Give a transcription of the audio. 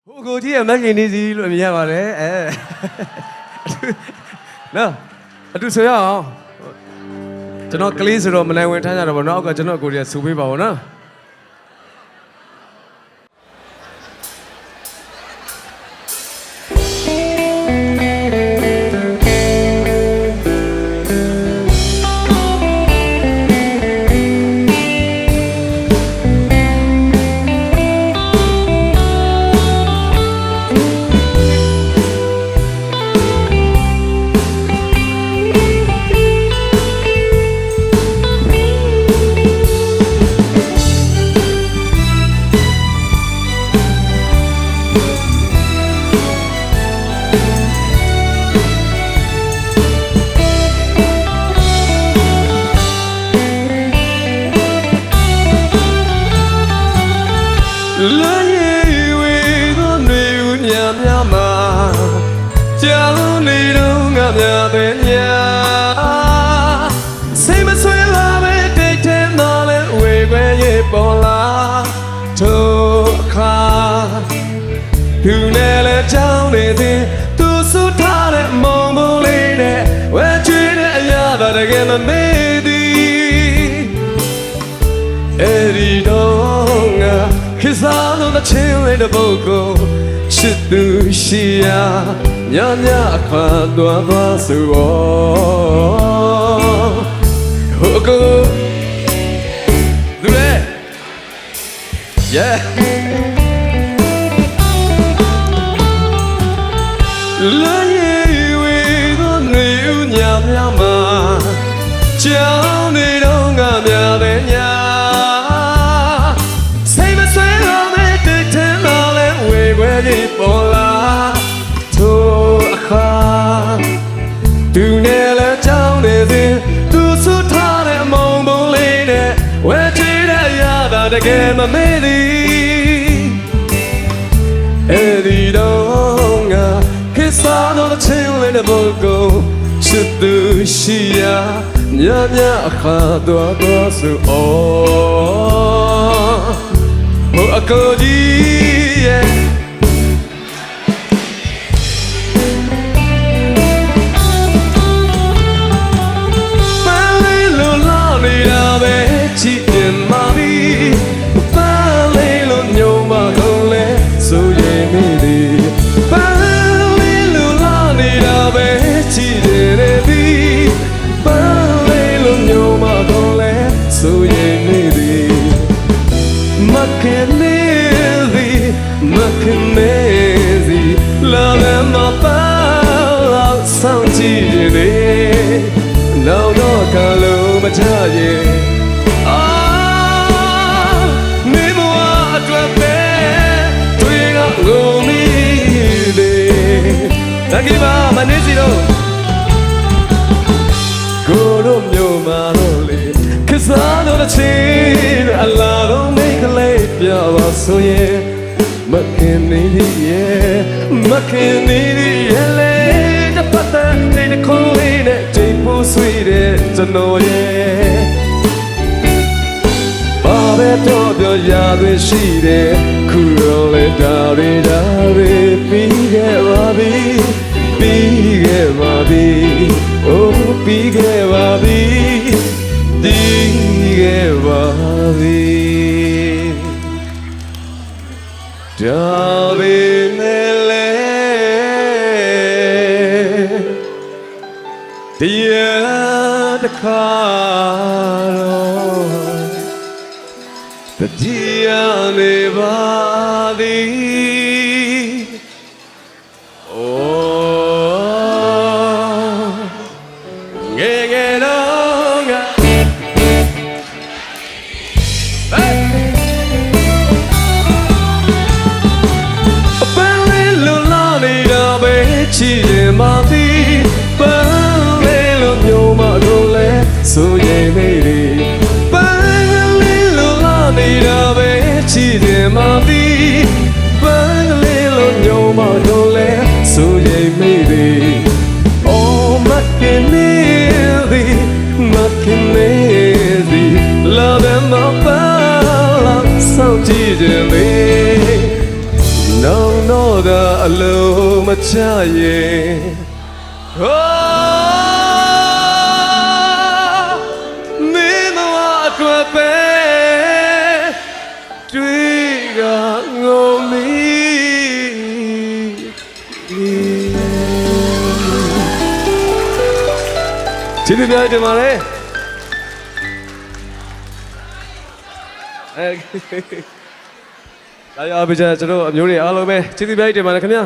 ကိုကြီးရဲ့မကင်နေစီလို့မြင်ရပါတယ်နော်အတူဆိုရအောင်ကျွန်တော်ကလေးဆိုတော့မနိုင်ဝင်ထားကြတော့ဗောနော်အောက်ကကျွန်တော်ကိုကြီးကဆူပေးပါဗောနော်သူနဲ့လည်းကြောင်းနေသည်သူစုထားတဲ့မုံပုံလေးနဲ့ဝဲချွေးတဲ့အရာသာတကယ်မမေ့သည်အဲ့ဒီတော့ငါခေစားလို့တစ်ချင်းလေးတစ်ပုဒ်ကိုချစ်သူရှိရာညညအခါသွားဆိုဟိုကိုသူလေ yeahလာရဲ့ဝေသောနေဦးညများမှာကြောင်းနေတော့ငါများတဲ့ညာစိတ်မဆွဲတော့မဲ့တဲ့ထင်တော့လဲဝေခွဲကြီးပေါ်လာထိုအခါသူနဲ့လည်းကြောင်းနေသည်သူစုထားတဲ့မုံပုံလေးနဲ့ဝဲချွေးတဲ့ရတာတကယ်မမေ့သည်အဲ့ဒီတော့ငါစားတော့ချင်းလေးတဲ့ပုဂ္ဂိုလ်ချစ်သူရှိရာညညအခါသွားဆိုဟိုအကိုကြီးရဲ့ပန်းလေးလိုလာနေတာပဲချစ်ရင်မပြီးပန်းလေးလိုညုံမကုန်လဲဆိုရင်မိသည်နောက်တော့ကလုံးမချရဲ့နေမဝအတွက်ပဲတွေ့ကငုံမိလေတကယ်ပါမနေစီတော့ကိုတို့မျိုးမာတော့လေခစားတော့တဲ့ချင်းအလားတော့မိတ်ကလေးပြပါဆိုရင်မခင်နေရဲ့မခင်နေရဲ့လေတပတ်တဲ့နေခိုးလေးနဲ့ချိန်ဖို့ဆွေးတဲ့ကျွန်တော်ရဲ့ဘာပဲတော့ပြောရသွေးရှိတဲ့ခုတော့လေဒါတွေပြီးခဲ့ပါပြီပြီးခဲ့ပါပြီအိုးပြီးခဲ့ပါပြီပြီးခဲ့ပါပြီဒါပေမဲ့လေတရားတစ်ခါတော့တရားနေပါသည်အိုးငယ်ငယ်တော့ငါချစ်ရင်မသည်ပန်းလေးလိုမျိုးမတော့လဲဆိုရင်မေး တော်သာအလုံးမချရဲ့မင်းမဝအတွက်ပဲတွေ့ကငုံမီကျေးဇူးများတင်ပါတယ်ဒါရပါကြကျွန်တော်အမျိုးတွေအားလုံးပဲကျေးဇူးများတင်ပါတယ်ခင်ဗျာ